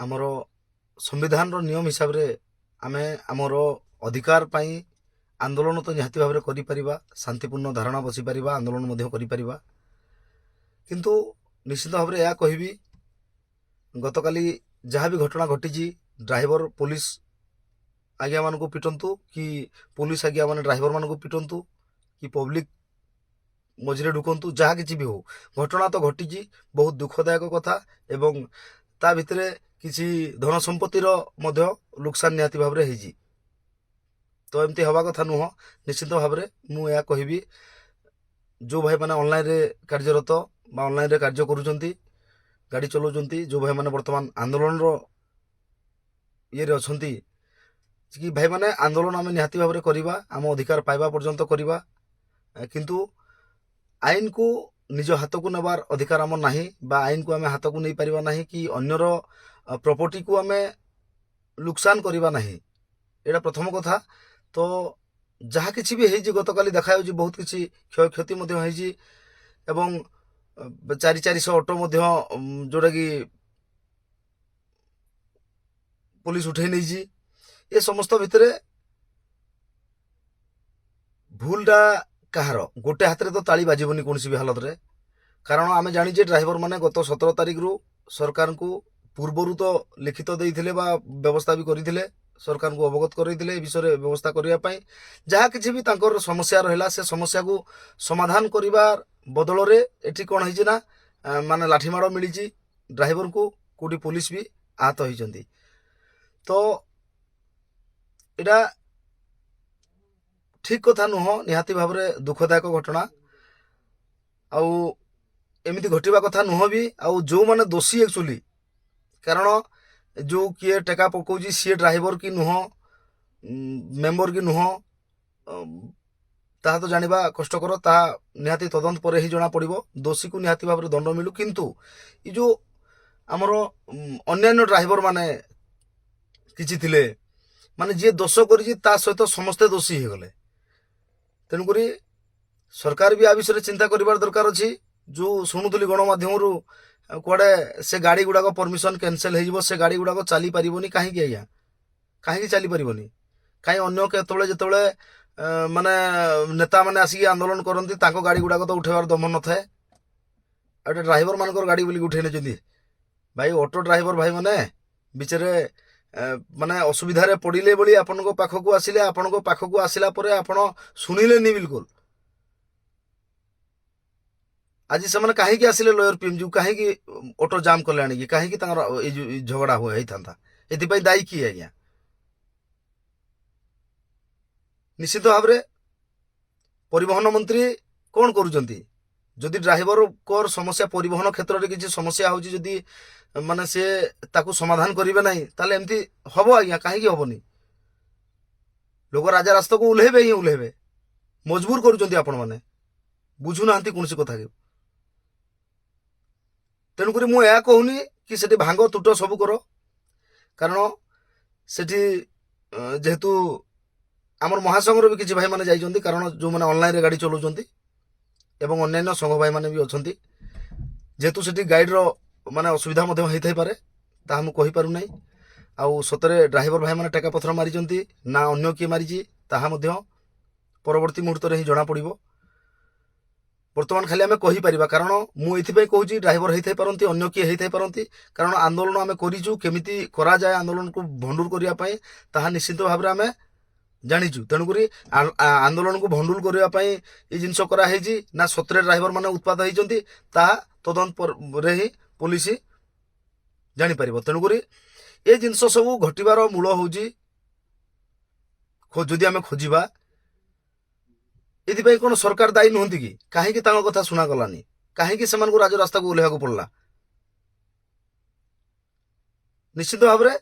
ଆମର ସମ୍ବିଧାନର ନିୟମ ହିସାବରେ ଆମେ ଆମର ଅଧିକାର ପାଇଁ ଆନ୍ଦୋଳନ ତ ନିହାତି ଭାବରେ କରିପାରିବା, ଶାନ୍ତିପୂର୍ଣ୍ଣ ଧାରଣା ବସିପାରିବା, ଆନ୍ଦୋଳନ ମଧ୍ୟ କରିପାରିବା। କିନ୍ତୁ ନିଶ୍ଚିତ ଭାବରେ ଏହା କହିବି, ଗତକାଲି ଯାହା ବି ଘଟଣା ଘଟିଛି, ଡ୍ରାଇଭର ପୋଲିସ ଆଜ୍ଞାମାନଙ୍କୁ ପିଟନ୍ତୁ କି ପୋଲିସ ଆଜ୍ଞାମାନେ ଡ୍ରାଇଭରମାନଙ୍କୁ ପିଟନ୍ତୁ କି ପବ୍ଲିକ ମଝିରେ ଢୁକନ୍ତୁ, ଯାହା କିଛି ବି ହଉ, ଘଟଣା ତ ଘଟିଛି, ବହୁତ ଦୁଃଖଦାୟକ କଥା। ଏବଂ ତା ଭିତରେ କିଛି ଧନ ସମ୍ପତ୍ତିର ମଧ୍ୟ ଲୋକସାନ ନିହାତି ଭାବରେ ହେଇଛି। ତ ଏମିତି ହେବା କଥା ନୁହଁ। ନିଶ୍ଚିତ ଭାବରେ ମୁଁ ଏହା କହିବି, ଯେଉଁ ଭାଇମାନେ ଅନଲାଇନ୍ରେ କାର୍ଯ୍ୟରତ ବା ଅନଲାଇନ୍ରେ କାର୍ଯ୍ୟ କରୁଛନ୍ତି, ଗାଡ଼ି ଚଲାଉଛନ୍ତି, ଯେଉଁ ଭାଇମାନେ ବର୍ତ୍ତମାନ ଆନ୍ଦୋଳନର ଇଏରେ ଅଛନ୍ତି, କି ଭାଇମାନେ ଆନ୍ଦୋଳନ ଆମେ ନିହାତି ଭାବରେ କରିବା, ଆମ ଅଧିକାର ପାଇବା ପର୍ଯ୍ୟନ୍ତ କରିବା। କିନ୍ତୁ ଆଇନକୁ ନିଜ ହାତକୁ ନେବାର ଅଧିକାର ଆମର ନାହିଁ, ବା ଆଇନକୁ ଆମେ ହାତକୁ ନେଇପାରିବା ନାହିଁ, କି ଅନ୍ୟର ପ୍ରପର୍ଟିକୁ ଆମେ ଲୋକସାନ କରିବା ନାହିଁ। ଏଇଟା ପ୍ରଥମ କଥା। ତ ଯାହା କିଛି ବି ହେଇଛି, ଗତକାଲି ଦେଖାଯାଉଛି ବହୁତ କିଛି କ୍ଷୟକ୍ଷତି ମଧ୍ୟ ହେଇଛି ଏବଂ 400 ଅଟୋ ମଧ୍ୟ ଯେଉଁଟାକି ପୋଲିସ ଉଠେଇ ନେଇଛି। ଏ ସମସ୍ତ ଭିତରେ ଭୁଲଟା କାହାର? ଗୋଟେ ହାତରେ ତ ତାଳି ବାଜିବନି କୌଣସି ବି ହାଲତରେ। କାରଣ ଆମେ ଜାଣିଛେ ଡ୍ରାଇଭର ମାନେ ଗତ 17 ତାରିଖରୁ ସରକାରଙ୍କୁ ପୂର୍ବରୁ ତ ଲିଖିତ ଦେଇଥିଲେ ବା ବ୍ୟବସ୍ଥା ବି କରିଥିଲେ, ସରକାରଙ୍କୁ ଅବଗତ କରାଇଥିଲେ ଏ ବିଷୟରେ ବ୍ୟବସ୍ଥା କରିବା ପାଇଁ। ଯାହା କିଛି ବି ତାଙ୍କର ସମସ୍ୟା ରହିଲା, ସେ ସମସ୍ୟାକୁ ସମାଧାନ କରିବା ବଦଳରେ ଏଠି କ'ଣ ହେଇଛି ନା, ମାନେ ଲାଠିମାଡ଼ ମିଳିଛି ଡ୍ରାଇଭରଙ୍କୁ, କେଉଁଠି ପୋଲିସ ବି ଆହତ ହେଇଛନ୍ତି। ତ ଏଇଟା ଠିକ୍ କଥା ନୁହଁ, ନିହାତି ଭାବରେ ଦୁଃଖଦାୟକ ଘଟଣା। ଆଉ ଏମିତି ଘଟିବା କଥା ନୁହଁ ବି। ଆଉ ଯେଉଁମାନେ ଦୋଷୀ ଆକ୍ଚୁଆଲି, କାରଣ ଯେଉଁ କିଏ ଟେକା ପକାଉଛି ସିଏ ଡ୍ରାଇଭର କି ନୁହଁ, ମେମ୍ବର କି ନୁହଁ, ତାହା ତ ଜାଣିବା କଷ୍ଟକର। ତାହା ନିହାତି ତଦନ୍ତ ପରେ ହିଁ ଜଣାପଡ଼ିବ। ଦୋଷୀକୁ ନିହାତି ଭାବରେ ଦଣ୍ଡ ମିଳୁ। କିନ୍ତୁ ଏ ଯେଉଁ ଆମର ଅନ୍ୟାନ୍ୟ ଡ୍ରାଇଭର ମାନେ କିଛି ଥିଲେ, ମାନେ ଯିଏ ଦୋଷ କରିଛି ତା ସହିତ ସମସ୍ତେ ଦୋଷୀ ହେଇଗଲେ। ତେଣୁକରି ସରକାର ବି ଆ ବିଷୟରେ ଚିନ୍ତା କରିବାର ଦରକାର ଅଛି। ଯେଉଁ ଶୁଣୁଥିଲି ଗଣମାଧ୍ୟମରୁ କୁଆଡ଼େ ସେ ଗାଡ଼ି ଗୁଡ଼ାକ ପରମିଶନ କ୍ୟାନସେଲ ହେଇଯିବ, ସେ ଗାଡ଼ି ଗୁଡ଼ାକ ଚାଲିପାରିବନି। କାହିଁକି ଆଜ୍ଞା? କାହିଁକି ଚାଲିପାରିବନି? କାହିଁ ଅନ୍ୟ କେତେବେଳେ ଯେତେବେଳେ ମାନେ ନେତାମାନେ ଆସିକି ଆନ୍ଦୋଳନ କରନ୍ତି, ତାଙ୍କ ଗାଡ଼ି ଗୁଡ଼ାକ ତ ଉଠେଇବାର ଦମ ନଥାଏ। ଆଉ ଗୋଟେ ଡ୍ରାଇଭର ମାନଙ୍କର ଗାଡ଼ି ବୋଲିକି ଉଠେଇ ନେଇଛନ୍ତି। ଭାଇ ଅଟୋ ଡ୍ରାଇଭର ଭାଇମାନେ ବିଚାରେ ମାନେ ଅସୁବିଧାରେ ପଡ଼ିଲେ ବୋଲି ଆପଣଙ୍କ ପାଖକୁ ଆସିଲେ। ଆପଣଙ୍କ ପାଖକୁ ଆସିଲା ପରେ ଆପଣ ଶୁଣିଲେନି ବିଲକୁଲ। ଆଜି ସେମାନେ କାହିଁକି ଆସିଲେ ଲୟର ପିଏମଜି, କାହିଁକି ଅଟୋ ଜାମ୍ କଲେ ଆଣିକି, କାହିଁକି ତାଙ୍କର ଏଇ ଯେଉଁ ଝଗଡ଼ା ହେଇଥାନ୍ତା? ଏଥିପାଇଁ ଦାୟୀ କିଏ ଆଜ୍ଞା? ନିଶ୍ଚିତ ଭାବରେ ପରିବହନ ମନ୍ତ୍ରୀ କ'ଣ କରୁଛନ୍ତି? ଯଦି ଡ୍ରାଇଭରଙ୍କର ସମସ୍ୟା, ପରିବହନ କ୍ଷେତ୍ରରେ କିଛି ସମସ୍ୟା ହେଉଛି, ଯଦି ମାନେ ସେ ତାକୁ ସମାଧାନ କରିବେ ନାହିଁ, ତାହେଲେ ଏମିତି ହବ ଆଜ୍ଞା? କାହିଁକି ହବନି? ଲୋକ ରାଜା ରାସ୍ତାକୁ ଓହ୍ଲେଇବେ ହିଁ ଓହ୍ଲେଇବେ। ମଜବୁର କରୁଛନ୍ତି ଆପଣମାନେ, ବୁଝୁନାହାନ୍ତି କୌଣସି କଥାକୁ। ତେଣୁକରି ମୁଁ ଏହା କହୁନି କି ସେଠି ଭାଙ୍ଗ ତୁଟ ସବୁ କର, କାରଣ ସେଠି ଯେହେତୁ ଆମର ମହାସଂଘର ବି କିଛି ଭାଇମାନେ ଯାଇଛନ୍ତି, କାରଣ ଯେଉଁମାନେ ଅନଲାଇନ୍ରେ ଗାଡ଼ି ଚଲାଉଛନ୍ତି ଏବଂ ଅନ୍ୟାନ୍ୟ ସଂଘ ଭାଇମାନେ ବି ଅଛନ୍ତି। ଯେହେତୁ ସେଠି ଗାଇଡ଼ର ମାନେ ଅସୁବିଧା ମଧ୍ୟ ହେଇଥାଇପାରେ, ତାହା ମୁଁ କହିପାରୁନାହିଁ। ଆଉ ସତରେ ଡ୍ରାଇଭର ଭାଇମାନେ ଟେକା ପଥର ମାରିଛନ୍ତି ନା ଅନ୍ୟ କିଏ ମାରିଛି, ତାହା ମଧ୍ୟ ପରବର୍ତ୍ତୀ ମୁହୂର୍ତ୍ତରେ ହିଁ ଜଣାପଡ଼ିବ। ବର୍ତ୍ତମାନ ଖାଲି ଆମେ କହିପାରିବା, କାରଣ ମୁଁ ଏଥିପାଇଁ କହୁଛି ଡ୍ରାଇଭର ହେଇଥାଇପାରନ୍ତି, ଅନ୍ୟ କିଏ ହେଇଥାଇପାରନ୍ତି। କାରଣ ଆନ୍ଦୋଳନ ଆମେ କରିଛୁ, କେମିତି କରାଯାଏ ଆନ୍ଦୋଳନକୁ ଭଣ୍ଡୁର କରିବା ପାଇଁ ତାହା ନିଶ୍ଚିତ ଭାବରେ ଆମେ ଜାଣିଛୁ। ତେଣୁକରି ଆନ୍ଦୋଳନକୁ ଭଣ୍ଡୁଲ କରିବା ପାଇଁ ଏ ଜିନିଷ କରାହେଇଛି ନା ସତରେ ଡ୍ରାଇଭର ମାନେ ଉତ୍ପାତ ହେଇଛନ୍ତି, ତାହା ତଦନ୍ତ ପରେ ହିଁ ପୋଲିସ ଜାଣିପାରିବ। ତେଣୁକରି ଏ ଜିନିଷ ସବୁ ଘଟିବାର ମୂଳ ହେଉଛି, ଯଦି ଆମେ ଖୋଜିବା, ଏଥିପାଇଁ କ'ଣ ସରକାର ଦାୟୀ ନୁହନ୍ତି କି? କାହିଁକି ତାଙ୍କ କଥା ଶୁଣାଗଲାନି? କାହିଁକି ସେମାନଙ୍କୁ ରାଜରାସ୍ତାକୁ ଓହ୍ଲେଇବାକୁ ପଡ଼ିଲା? ନିଶ୍ଚିତ ଭାବରେ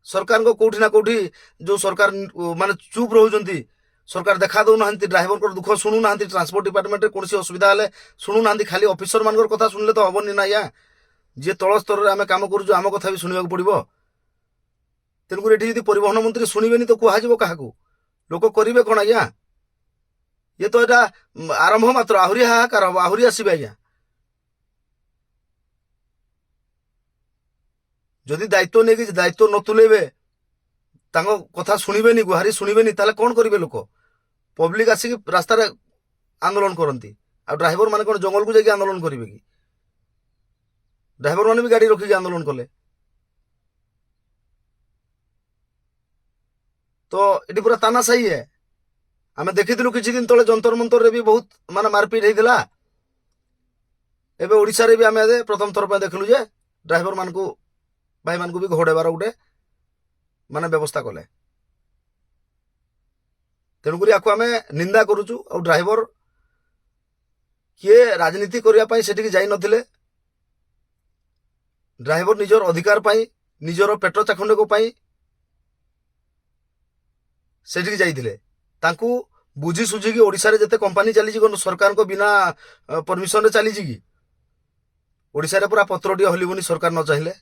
ସରକାରଙ୍କ କୋଉଠି ନା କୋଉଠି ଯେଉଁ ସରକାର ମାନେ ଚୁପ୍ ରହୁଛନ୍ତି, ସରକାର ଦେଖା ଦେଉନାହାନ୍ତି, ଡ୍ରାଇଭରଙ୍କର ଦୁଃଖ ଶୁଣୁନାହାନ୍ତି, ଟ୍ରାନ୍ସପୋର୍ଟ ଡିପାର୍ଟମେଣ୍ଟରେ କୌଣସି ଅସୁବିଧା ହେଲେ ଶୁଣୁନାହାନ୍ତି। ଖାଲି ଅଫିସର ମାନଙ୍କର କଥା ଶୁଣିଲେ ତ ହବନି ନା ଆଜ୍ଞା। ଯିଏ ତଳ ସ୍ତରରେ ଆମେ କାମ କରୁଛୁ, ଆମ କଥା ବି ଶୁଣିବାକୁ ପଡ଼ିବ। ତେଣୁକରି ଏଠି ଯଦି ପରିବହନ ମନ୍ତ୍ରୀ ଶୁଣିବେନି ତ କୁହାଯିବ କାହାକୁ? ଲୋକ କରିବେ କ'ଣ ଆଜ୍ଞା? ଇଏ ତ ଏଇଟା ଆରମ୍ଭ ମାତ୍ର, ଆହୁରି ହାହାକାର ହବ, ଆହୁରି ଆସିବେ ଆଜ୍ଞା। ଯଦି ଦାୟିତ୍ୱ ନେଇକି ଦାୟିତ୍ୱ ନ ତୁଲେଇବେ, ତାଙ୍କ କଥା ଶୁଣିବେନି, ଗୁହାରି ଶୁଣିବେନି, ତାହେଲେ କ'ଣ କରିବେ ଲୋକ? ପବ୍ଲିକ ଆସିକି ରାସ୍ତାରେ ଆନ୍ଦୋଳନ କରନ୍ତି, ଆଉ ଡ୍ରାଇଭର ମାନେ କ'ଣ ଜଙ୍ଗଲକୁ ଯାଇକି ଆନ୍ଦୋଳନ କରିବେ କି? ଡ୍ରାଇଭର ମାନେ ବି ଗାଡ଼ି ରଖିକି ଆନ୍ଦୋଳନ କଲେ। ତ ଏଠି ପୁରା ତାନାଶାହୀ ହେ। ଆମେ ଦେଖିଥିଲୁ କିଛି ଦିନ ତଳେ ଯନ୍ତର ମନ୍ତରରେ ବି ବହୁତ ମାନେ ମାରପିଟ ହେଇଥିଲା। ଏବେ ଓଡ଼ିଶାରେ ବି ଆମେ ପ୍ରଥମ ଥର ପାଇଁ ଦେଖିଲୁ ଯେ ଡ୍ରାଇଭର ମାନଙ୍କୁ ଭାଇମାନଙ୍କୁ ବି ଘୋଡ଼େଇବାର ଗୋଟେ ମାନେ ବ୍ୟବସ୍ଥା କଲେ। ତେଣୁକରି ଆକୁ ଆମେ ନିନ୍ଦା କରୁଛୁ। ଆଉ ଡ୍ରାଇଭର କିଏ ରାଜନୀତି କରିବା ପାଇଁ ସେଠିକି ଯାଇନଥିଲେ। ଡ୍ରାଇଭର ନିଜର ଅଧିକାର ପାଇଁ, ନିଜର ପେଟ ଚାଖଣ୍ଡକ ପାଇଁ ସେଠିକି ଯାଇଥିଲେ। ତାଙ୍କୁ ବୁଝି ସୁଝିକି ଓଡ଼ିଶାରେ ଯେତେ କମ୍ପାନୀ ଚାଲିଛି କ'ଣ ସରକାରଙ୍କ ବିନା ପରମିଶନରେ ଚାଲିଛି କି? ଓଡ଼ିଶାରେ ପୁରା ପତ୍ରଟିଏ ହଲିବନି ସରକାର ନ ଚାହିଁଲେ।